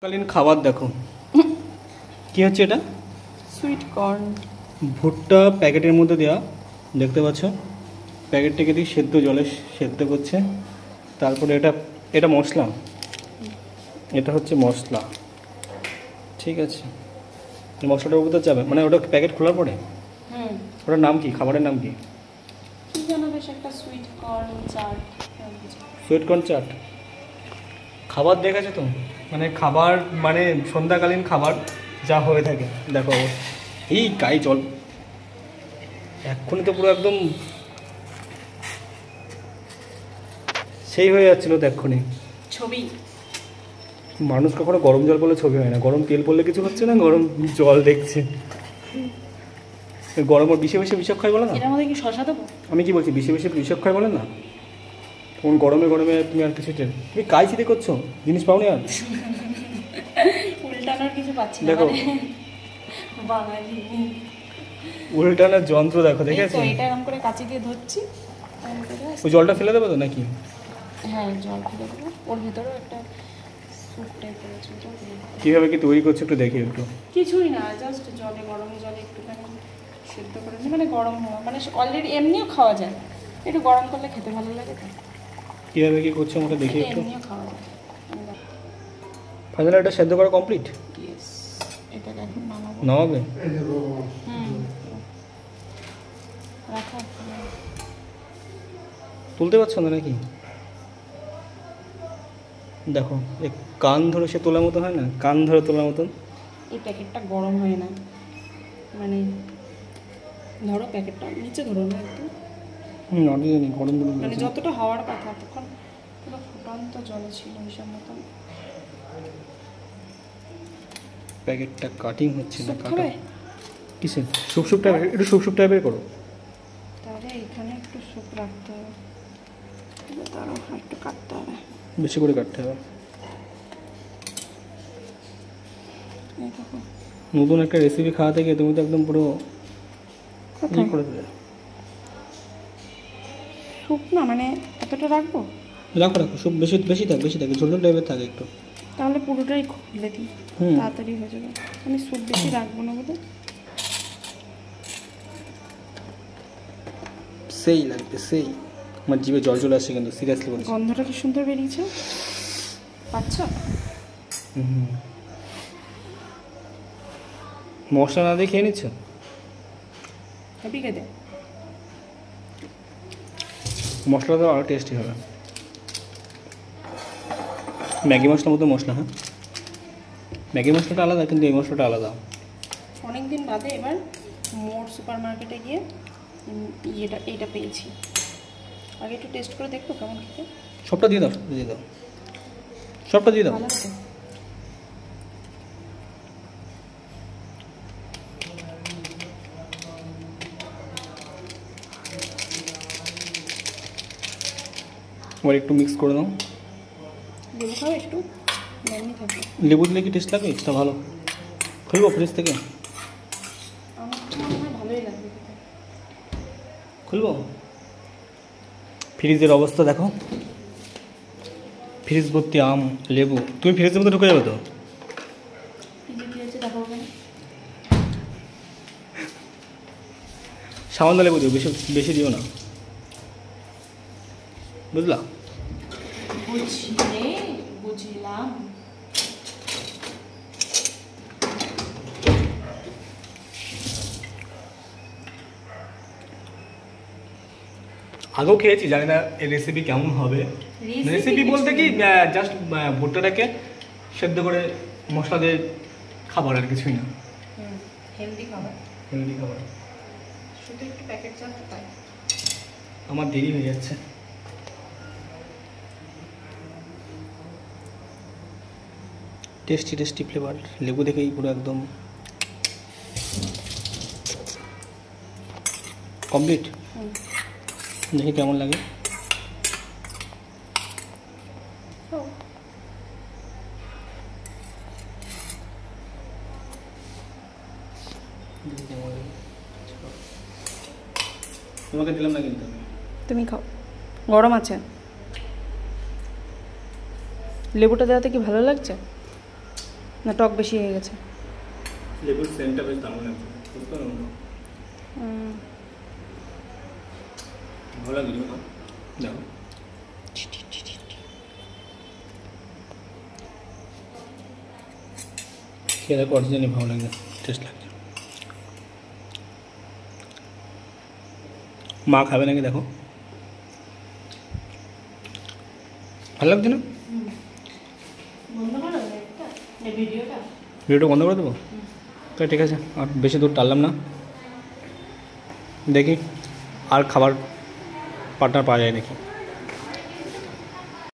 কালীন খাবার দেখো কি হচ্ছে, এটা সুইট কর্ন ভুট্টা প্যাকেটের মধ্যে দেওয়া, দেখতে পাচ্ছ প্যাকেটটাকে দিয়ে সেদ্ধ জলে সেদ্ধ করছে। তারপরে এটা এটা মশলা, এটা হচ্ছে মশলা, ঠিক আছে। মশলাটার উপর যাবে মানে ওটা প্যাকেট খোলার পরে ওটার নাম কি, খাবারের নাম কি? একটা sweet corn chaat. Sweet corn chaat খাবার দেখেছো তো, মানে খাবার মানে সন্ধ্যাকালীন খাবার যা হয়ে থাকে দেখো। এই গায়ে জল এক্ষুনি তো পুরো একদম সেই হয়ে যাচ্ছিল তো এক্ষুনি। ছবি মানুষ কখনো গরম জল পড়লে ছবি হয় না, গরম তেল পড়লে কিছু হচ্ছে না, গরম জল দেখছে। গরম আর বেশি বেশি বিষাক্ত খাই বলে না। এর মধ্যে কি শসা দেবো? আমি কি বলছি, বেশি বেশি বিষাক্ত খাই বলে না। কোন গরমে গরমে তুমি আর কিছু তুমি কাজ চিতে করছো, জিনিস পাওনি আর উল্টানোর কিছু পাচ্ছি না। দেখো বাঙালি উল্টানোর যন্ত্র দেখো, দেখেছো? এটা এরকম করে কাঁচি দিয়ে ধরছি। ওই জলটা ফেলে দেবো তো নাকি? হ্যাঁ জল ফেলে দেবো। ওর ভিতরেও একটা স্যুপ টাইপের আছে, কীভাবে কি তৈরি করছো একটু দেখি। একটু কিছুই না, জাস্ট জলে গরম জলে একটুখানি সেদ্ধ করে নিই, মানে গরম হওয়া, মানে অলরেডি এমনিও খাওয়া যায়, একটু গরম করলে খেতে ভালো লাগে। তো কীভাবে কী করছো আমাকে দেখি একটু। এমনিও খাওয়া যায়। ফাইনালি এটা সেদ্ধ করা কমপ্লিট। ইয়েস, এটাকে এখন নামাবো। নামাবে? রাখো। তুলতে পারছো না নাকি? দেখো এ কান ধরে সে তোলার মতো হয় না, কান ধরে তোলার মতন। এই প্যাকেটটা গরম হয় না, মানে ধরো প্যাকেটটা নিচে ধরো না একটু। অনেক জানি গরম গরম মানে যতটা হওয়ার কথা তখন পুরো ফুটন্ত জলে ছিল হিসাব মতন। প্যাকেটটা কাটিং হচ্ছে না, কাটা খাবে কিসে? সুপ সুপ টাইপের, একটু সুপ সুপ টাইপের করো। তাহলে এখানে একটু স্যুপ রাখতে হবে, তারও একটু কাটতে হবে, বেশি করে কাটতে হবে। নতুন একটা রেসিপি খাওয়াতে গিয়ে তুমি তো একদম পুরো করে দেবে। স্যুপ না মানে এতটা রাখবো? রাখো রাখো, সুপ বেশি বেশি থাকে, বেশি থাকে, ঝোল ঝোল টাইপের থাকে একটু। তাহলে পুরোটাই খুলে দিই, তাড়াতাড়ি হয়ে যাবে। আমি স্যুপ বেশি রাখবো না বলে। সেই লাগবে সেই, আমার জিভে জল চলে আসছে কিন্তু, সিরিয়াসলি বলছি। গন্ধটা কি সুন্দর বেরিয়েছে, পাচ্ছ? মশলা না দিয়ে খেয়ে নিচ্ছ? হ্যাপি খেতে মশলা তো আরও টেস্টি হবে। ম্যাগি মশলার মতো মশলা, হ্যাঁ ম্যাগি মশলাটা আলাদা, কিন্তু এই মশলাটা আলাদা। অনেকদিন বাদে এবার মোর সুপার মার্কেটে গিয়ে এইটা পেয়েছি। আগে একটু টেস্ট করে দেখবো কেমন খেতে। সবটা দিয়ে দাও, দিয়ে দাও, সবটা দিয়ে দাও। ভালো খেতে। এবার একটু মিক্স করে দাও। লেবু খাও একটু, লেবু থাকবে। লেবু দিলে কি টেস্ট লাগবে? এটা ভালো। খুলবো ফ্রিজ থেকে? আমার তো মনে হয় ভালোই লাগবে খেতে। খুলবো? ফ্রিজের অবস্থা দেখো, ফ্রিজ ভর্তি আম লেবু। তুমি ফ্রিজের মধ্যে ঢুকে যাবে তো? সামান্য লেবু দিও, বেশি বেশি দিও না, বুঝলা? বুঝলাম। আগেও খেয়েছি, জানি না এই রেসিপি কেমন হবে। রেসিপি বলতে কি, জাস্ট ভুট্টাটাকে সেদ্ধ করে মশলা দিয়ে খাবার, আর কিছুই না। হেলদি খাবার, হেলদি খাবার। শুধু একটু প্যাকেট চালটা তাই। আমার দেরি হয়ে যাচ্ছে। টেস্টি টেস্টি ফ্লেভার, লেবু দেখেই পুরো একদম কমপ্লিট। দেখি কেমন লাগে। তোমাকে দিলাম না কিন্তু। তুমি খাও, গরম আছে। লেবুটা দেওয়াতে কি ভালো লাগছে? না টক বেশি হয়ে গেছে। লেবুর সেন্টটা বেশ দারুণ লাগছে, ভালো লাগে দেখো। খেয়ে দেখো, অরিজিনালি ভালো লাগে, টেস্ট লাগছে। মা খাবে নাকি দেখো, ভালো লাগছে না? ভিডিওটা বন্ধ করে দেবো? তো ঠিক আছে, আর বেশি দূর টানলাম না। দেখি আর খাবার পার্টনার পাওয়া যায় নাকি।